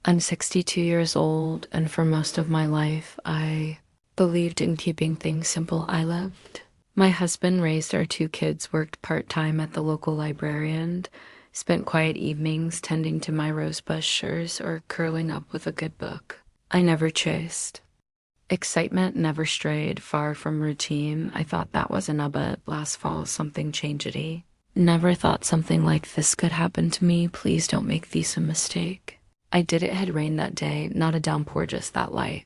I'm 62 years old, and for most of my life, I believed in keeping things simple. I loved. My husband raised our two kids, worked part time at the local library, and spent quiet evenings tending to my rosebushes or curling up with a good book. I never chased. Excitement never strayed far from routine. I thought that was enough, but last fall something changed it. Never thought something like this could happen to me. Please don't make this a mistake. I did. It had rained that day, not a downpour, just that light.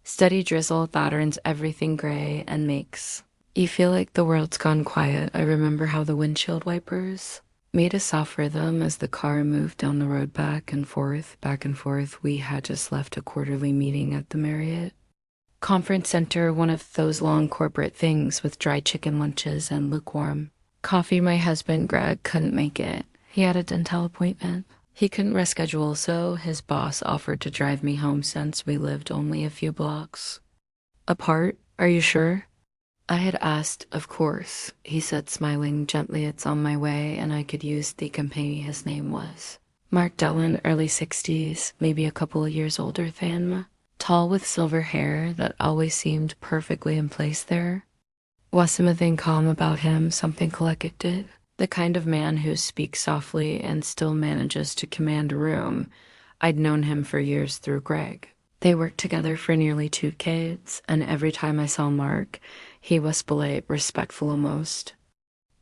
Steady drizzle that turns everything gray and makes you feel like the world's gone quiet. I remember how the windshield wipers made a soft rhythm as the car moved down the road back and forth, back and forth. We had just left a quarterly meeting at the Marriott Conference Center, one of those long corporate things with dry chicken lunches and lukewarm coffee. My husband, Greg, couldn't make it. He had a dental appointment. He couldn't reschedule, so his boss offered to drive me home since we lived only a few blocks apart. Are you sure? I had asked. Of course, he said, smiling gently. It's on my way, and I could use the companion. His name was Mark Dillon, early 60s, maybe a couple of years older than me. Tall with silver hair that always seemed perfectly in place there. Was something calm about him, something collected. The kind of man who speaks softly and still manages to command a room. I'd known him for years through Greg. They worked together for nearly 2 decades, and every time I saw Mark, he was polite, respectful almost.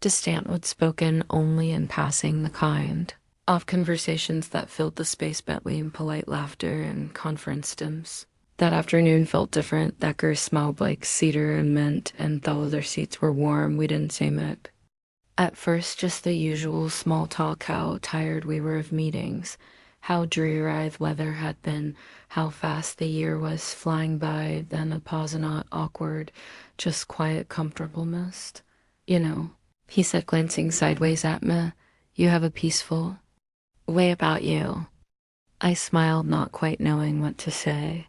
Distant, outspoken, only in passing, the kind of conversations that filled the space between polite laughter and conference stems. That afternoon felt different. That girl smelled like cedar and mint, and though their seats were warm, we didn't say much. At first, just the usual small talk, how tired we were of meetings, how dreary the weather had been, how fast the year was flying by, then a pause, not awkward, just quiet comfortableness. You know, he said, glancing sideways at me, you have a peaceful way about you. I smiled, not quite knowing what to say.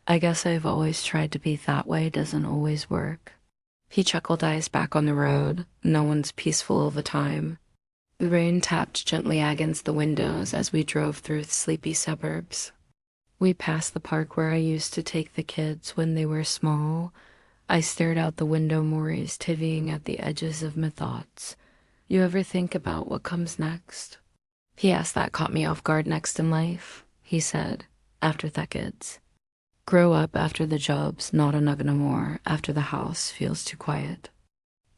I guess I've always tried to be that way, doesn't always work. He chuckled, eyes back on the road. No one's peaceful all the time. The rain tapped gently against the windows as we drove through the sleepy suburbs. We passed the park where I used to take the kids when they were small. I stared out the window, Maurice, tivying at the edges of my thoughts. You ever think about what comes next? He asked. That caught me off guard. Next in life, he said, after the kids. Grow up, after the jobs, not a nugget no more, after the house feels too quiet.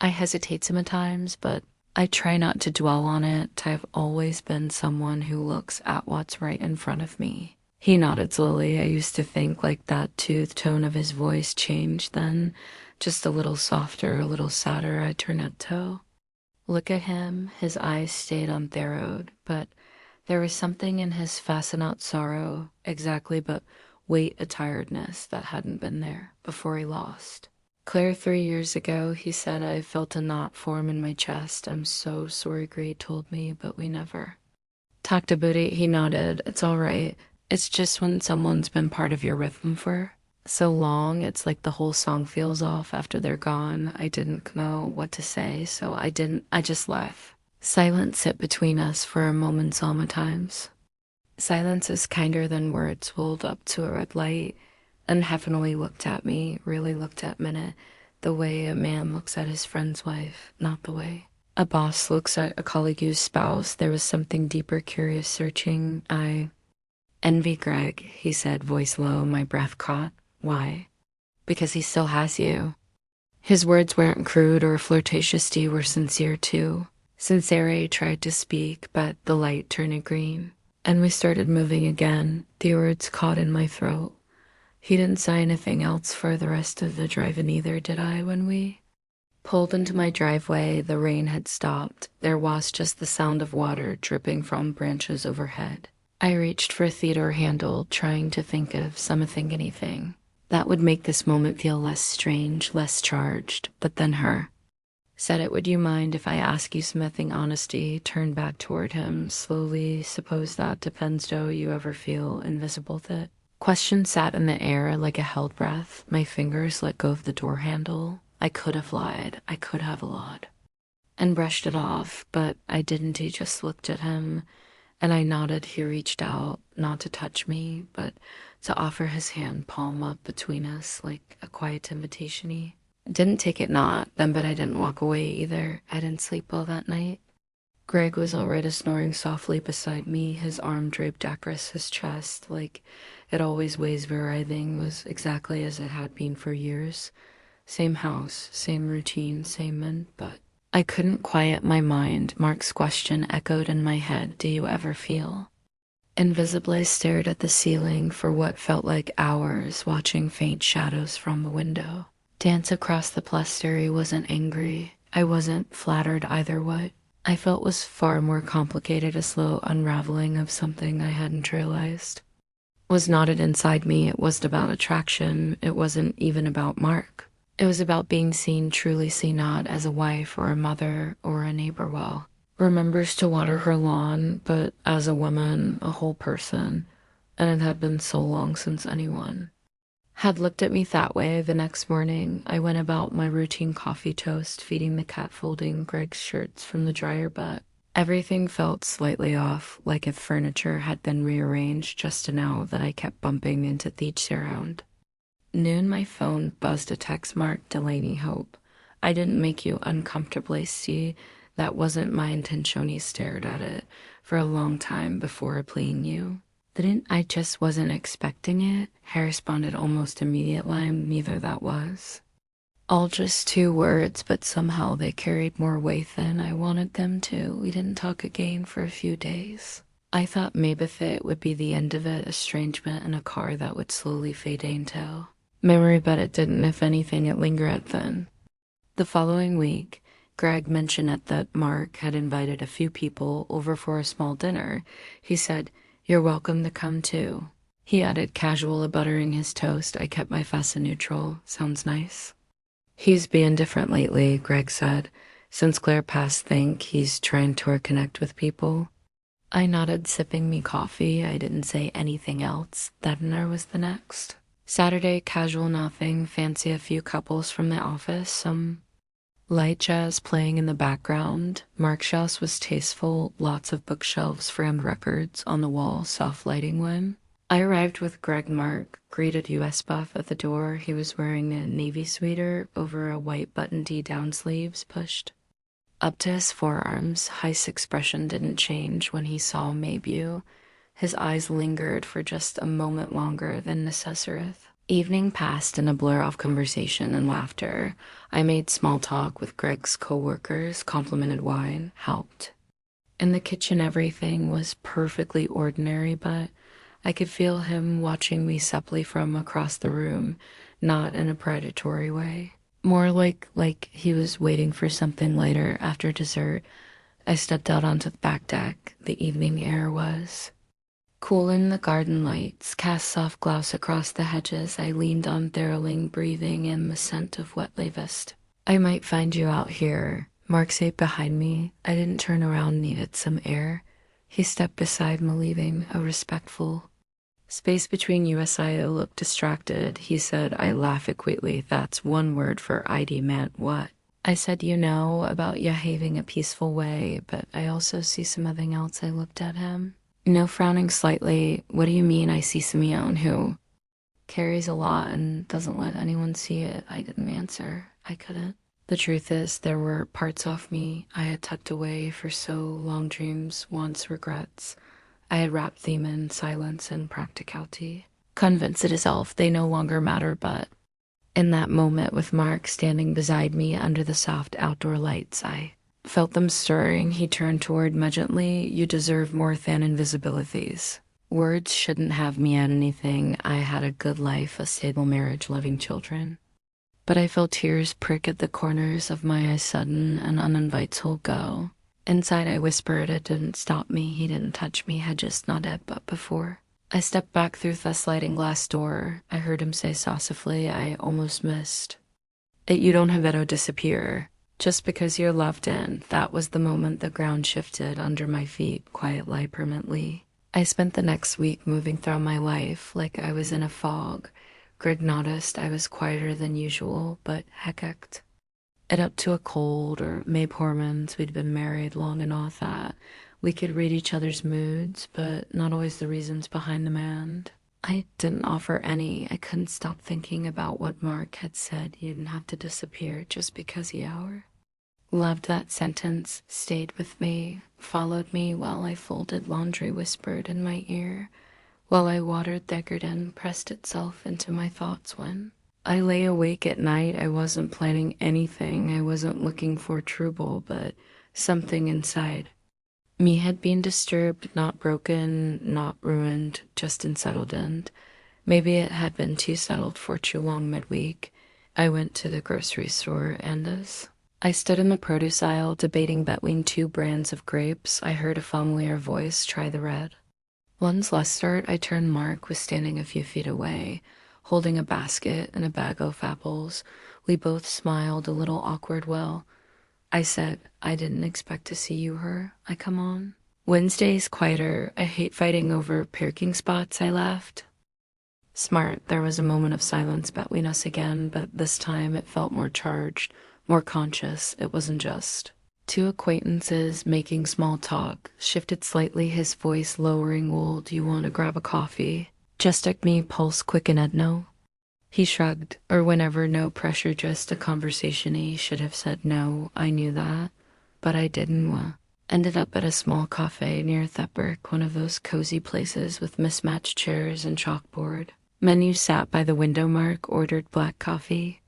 I hesitate sometimes, but I try not to dwell on it. I've always been someone who looks at what's right in front of me. He nodded slowly. I used to think like that too. The tone of his voice changed then, just a little softer, a little sadder. I turned at toe. Look at him. His eyes stayed on Therode, but there was something in his face, not sorrow exactly, but weight, a tiredness that hadn't been there before he lost Claire 3 years ago. He said. I felt a knot form in my chest. I'm so sorry, Gray told me, but we never talked about it. He nodded. It's all right. It's just when someone's been part of your rhythm for so long, it's like the whole song feels off after they're gone. I didn't know what to say, so I just left. Silence sit between us for a moment sometimes. Silence is kinder than words. Rolled up to a red light and heavenly looked at me, really looked at Minute, the way a man looks at his friend's wife, not the way a boss looks at a colleague's spouse. There was something deeper, curious, searching. I envy Greg, he said, voice low, my breath caught. Why? Because he still has you. His words weren't crude or flirtatious, they were sincere too. Sincere tried to speak, but the light turned green. And we started moving again. The words caught in my throat. He didn't say anything else for the rest of the drive, and neither did I when we pulled into my driveway. The rain had stopped. There was just the sound of water dripping from branches overhead. I reached for a theater handle, trying to think of something, anything that would make this moment feel less strange, less charged. But then her said it. Would you mind if I ask you something? Honesty turned back toward him slowly. Suppose that depends. Do you ever feel invisible? That question sat in the air like a held breath. My fingers let go of the door handle. I could have lied. I could have lied and brushed it off, but I didn't. He just looked at him, And I nodded. He reached out, not to touch me, but to offer his hand palm up between us like a quiet invitation-y. Didn't take it not, then, but I didn't walk away either. I didn't sleep well that night. Greg was already snoring softly beside me, his arm draped across his chest, like it always was. Everything was exactly as it had been for years. Same house, same routine, same men, but I couldn't quiet my mind. Mark's question echoed in my head. Do you ever feel? Invisibly, I stared at the ceiling for what felt like hours, watching faint shadows from the window dance across the plastery. Wasn't angry. I wasn't flattered either. What I felt was far more complicated, a slow unraveling of something I hadn't realized was knotted inside me. It wasn't about attraction. It wasn't even about Mark. It was about being seen, truly seen, not as a wife or a mother or a neighbor well. Remembers to water her lawn, but as a woman, a whole person. And it had been so long since anyone had looked at me that way. The next morning, I went about my routine coffee toast, feeding the cat, folding Greg's shirts from the dryer, but everything felt slightly off, like if furniture had been rearranged just to know that I kept bumping into each around. Noon, my phone buzzed a text marked Delaney Hope. I didn't make you uncomfortably see. That wasn't my intention. He stared at it for a long time before replying you. Didn't I just wasn't expecting it? I responded almost immediately. Neither that was. All just 2 words, but somehow they carried more weight than I wanted them to. We didn't talk again for a few days. I thought maybe it would be the end of it, estrangement and a car that would slowly fade into memory, but it didn't. If anything, it lingered then. The following week, Greg mentioned that Mark had invited a few people over for a small dinner. He said, "You're welcome to come too." He added, casual, buttering his toast. I kept my facet neutral. Sounds nice. He's being different lately, Greg said. Since Claire passed, think he's trying to reconnect with people. I nodded, sipping me coffee. I didn't say anything else. That dinner was the next. Saturday, casual, nothing fancy. A few couples from the office, some light jazz playing in the background. Mark's house was tasteful, lots of bookshelves, framed records on the wall, soft lighting when I arrived with Greg. Mark greeted US buff at the door. He was wearing a navy sweater over a white button tee, down sleeves pushed up to his forearms. Heist's expression didn't change when he saw Maybew. His eyes lingered for just a moment longer than necessary. Evening passed in a blur of conversation and laughter. I made small talk with Greg's co-workers, complimented wine, helped. In the kitchen, everything was perfectly ordinary, but I could feel him watching me subtly from across the room, not in a predatory way. More like he was waiting for something later. After dessert, I stepped out onto the back deck. The evening air was cool in the garden lights, cast soft gloss across the hedges. I leaned on Theriling, breathing in the scent of wet lavest. I might find you out here. Mark sat behind me. I didn't turn around, needed some air. He stepped beside me, leaving a respectful space between us. I looked distracted. He said, I laugh quickly. That's one word for ID meant what? I said, about you having a peaceful way, but I also see something else. I looked at him. Frowning slightly. What do you mean? I see Simeon, who carries a lot and doesn't let anyone see it. I didn't answer. I couldn't. The truth is, there were parts of me I had tucked away for so long, dreams, wants, regrets. I had wrapped them in silence and practicality, convinced itself they no longer matter. But in that moment, with Mark standing beside me under the soft outdoor lights, I felt them stirring. He turned toward me gently. You deserve more than invisibilities. Words shouldn't have me at anything. I had a good life, a stable marriage, loving children. But I felt tears prick at the corners of my eyes, sudden and uninvited go. Inside, I whispered. It didn't stop me. He didn't touch me. Had just nodded, but before I stepped back through the sliding glass door, I heard him say softly, I almost missed it. You don't have to disappear just because you're loved in. That was the moment the ground shifted under my feet, quietly, permanently. I spent the next week moving through my life like I was in a fog. Greg noticed I was quieter than usual, but hecked it up to a cold, or maybe hormones. We'd been married long enough that We could read each other's moods, but not always the reasons behind them. And I didn't offer any. I couldn't stop thinking about what Mark had said. You didn't have to disappear just because you hour. Loved that sentence, stayed with me, followed me while I folded laundry, whispered in my ear, while I watered the garden, pressed itself into my thoughts when I lay awake at night. I wasn't planning anything. I wasn't looking for trouble, but something inside me had been disturbed, not broken, not ruined, just unsettled, and maybe it had been too settled for too long midweek. I went to the grocery store, and as I stood in the produce aisle debating between two brands of grapes, I heard a familiar voice try the red. Once Lestart, I turned. Mark was standing a few feet away, holding a basket and a bag of apples. We both smiled, a little awkward. Well, I said, I didn't expect to see you here. I come on. Wednesday's quieter. I hate fighting over parking spots, I laughed. Smart. There was a moment of silence between us again, but this time it felt more charged, more conscious. It wasn't just two acquaintances making small talk. Shifted slightly, his voice lowering. Well, do you want to grab a coffee? Just like me, pulse quick and Ed no. He shrugged, or whenever, no pressure, just a conversation. He should have said no, I knew that, but I didn't. Ended up at a small cafe near Thepburg, one of those cozy places with mismatched chairs and chalkboard. Menu sat by the window. Mark ordered black coffee.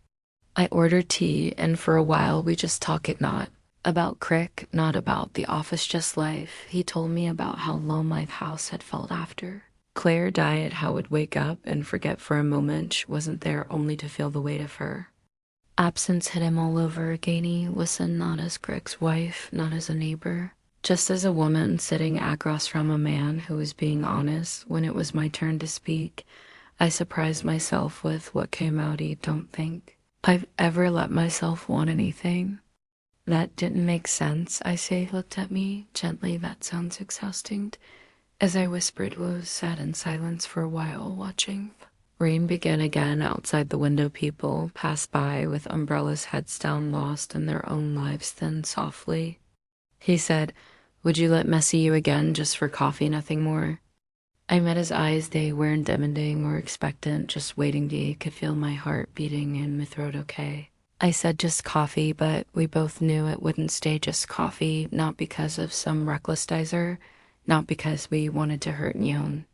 I ordered tea, and for a while we just talked it not about Crick, not about the office, just life. He told me about how low my house had felt after Claire died, how would wake up and forget for a moment she wasn't there, only to feel the weight of her absence hit him all over again. He listened, not as Crick's wife, not as a neighbor, just as a woman sitting across from a man who was being honest. When it was my turn to speak, I surprised myself with what came out. He don't think I've ever let myself want anything. That didn't make sense, I say. He looked at me gently. That sounds exhausting. As I whispered, was sat in silence for a while, watching. Rain began again outside the window. People passed by with umbrellas, heads down, lost in their own lives. Then softly, he said, would you let me see you again, just for coffee, nothing more? I met his eyes. They weren't demanding or expectant, just waiting. He could feel my heart beating in my throat. Okay. I said just coffee, but we both knew it wouldn't stay just coffee, not because of some reckless dizer, not because we wanted to hurt Nyon,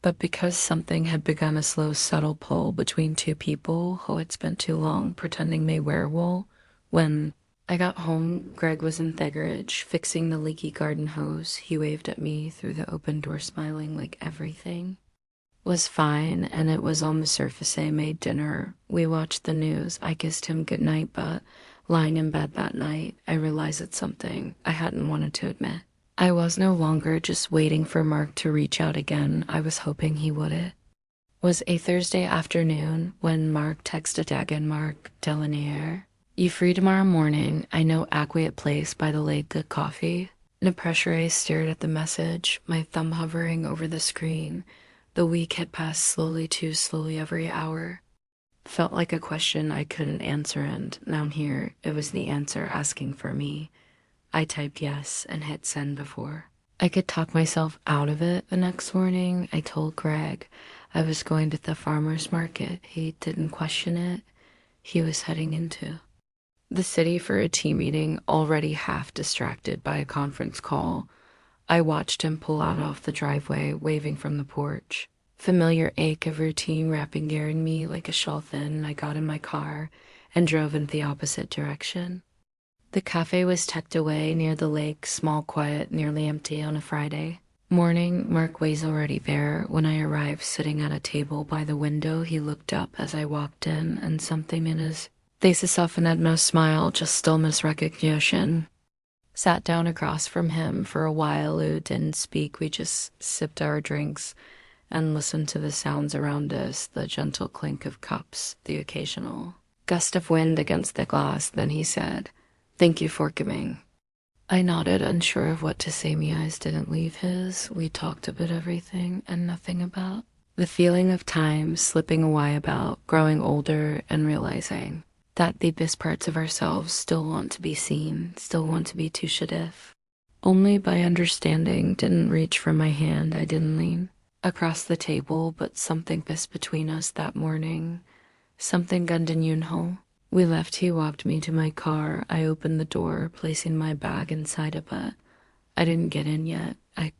but because something had begun, a slow, subtle pull between two people who had spent too long pretending they were wool. When I got home, Greg was in the garage, fixing the leaky garden hose. He waved at me through the open door, smiling like everything was fine, and it was on the surface. I made dinner. We watched the news. I kissed him goodnight, but lying in bed that night, I realized it's something I hadn't wanted to admit. I was no longer just waiting for Mark to reach out again. I was hoping he would. It was a Thursday afternoon when Mark texted again. Mark Delanier, you free tomorrow morning? I know Acquiet Place by the lake, good coffee. No pressure. I stared at the message, my thumb hovering over the screen. The week had passed slowly, too slowly. Every hour felt like a question I couldn't answer, and now here it was the answer asking for me. I typed yes and hit send before I could talk myself out of it. The next morning, I told Greg I was going to the farmer's market. He didn't question it. He was heading into the city for a team meeting, already half distracted by a conference call. I watched him pull out off the driveway, waving from the porch. Familiar ache of routine wrapping gearing me like a shawl thin. I got in my car and drove in the opposite direction. The cafe was tucked away near the lake, small, quiet, nearly empty on a Friday morning. Mark was already there. When I arrived, sitting at a table by the window, he looked up as I walked in, and something in his face softened. No smile, just stillness, recognition. Sat down across from him for a while. Who didn't speak. We just sipped our drinks and listened to the sounds around us, the gentle clink of cups, the occasional gust of wind against the glass. Then he said, thank you for coming. I nodded, unsure of what to say. My eyes didn't leave his. We talked about everything and nothing about the feeling of time slipping away, about growing older and realizing that the best parts of ourselves still want to be seen, still want to be touched if Only by understanding, didn't reach for my hand, I didn't lean across the table, but something pissed between us that morning. Something Gundan Yunho. We left, he walked me to my car. I opened the door, placing my bag inside of it. I didn't get in yet. I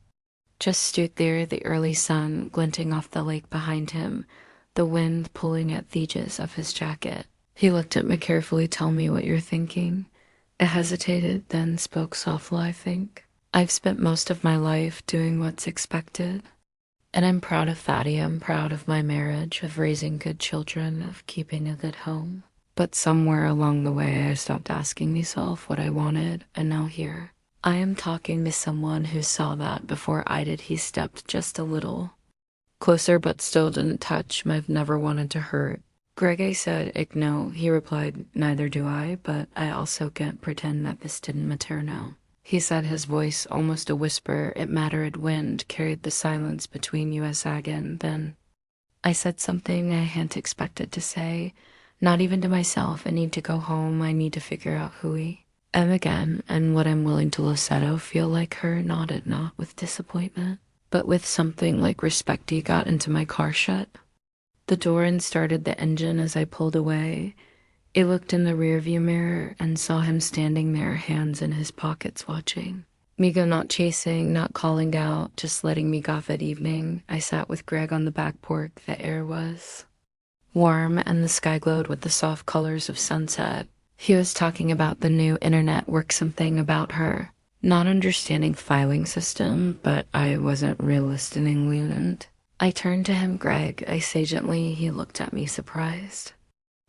just stood there, the early sun glinting off the lake behind him, the wind pulling at the edges of his jacket. He looked at me carefully. Tell me what you're thinking. I hesitated, then spoke softly. I think I've spent most of my life doing what's expected. And I'm proud of Fatty. I'm proud of my marriage, of raising good children, of keeping a good home. But somewhere along the way, I stopped asking myself what I wanted, and now here I am talking to someone who saw that before I did. He stepped just a little closer, but still didn't touch. I've never wanted to hurt. Greg, I said, no. He replied, neither do I, but I also can't pretend that this didn't matter now. He said, his voice almost a whisper. It mattered. Wind carried the silence between us again. Then I said something I hadn't expected to say. Not even to myself. I need to go home. I need to figure out who I am again, and what I'm willing to Losetto. Feel like her. Nodded, not with disappointment, but with something like respect. He got into my car, shut the door, and started the engine. As I pulled away, I looked in the rearview mirror and saw him standing there, hands in his pockets, watching me go, not chasing, not calling out, just letting me go. That evening, I sat with Greg on the back porch. The air was warm, and the sky glowed with the soft colors of sunset. He was talking about the new internet work, something about her not understanding filing system, but I wasn't real listening. I turned to him. Greg, I say gently. He looked at me, surprised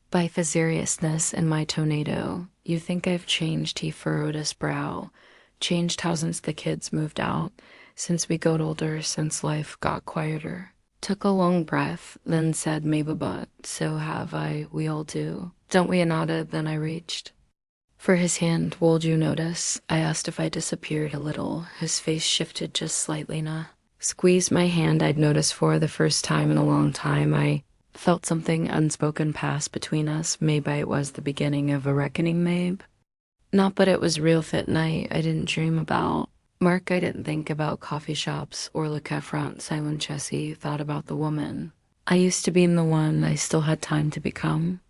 by the seriousness in my tornado. You think I've changed? He furrowed his brow. Changed how? Since the kids moved out, since we got older, since life got quieter. Took a long breath, then said, maybe, but so have I. We all do. Don't we? I nodded. Then I reached for his hand. Would you notice? I asked if I disappeared a little. His face shifted just slightly. Nah. Squeezed my hand. I'd noticed for the first time in a long time. I felt something unspoken pass between us. Maybe it was the beginning of a reckoning, maybe. Not, but it was real. Fit night I didn't dream about. Mark, I didn't think about coffee shops or Le Cafrant. Silent Jessie thought about the woman I used to be, and the one I still had time to become.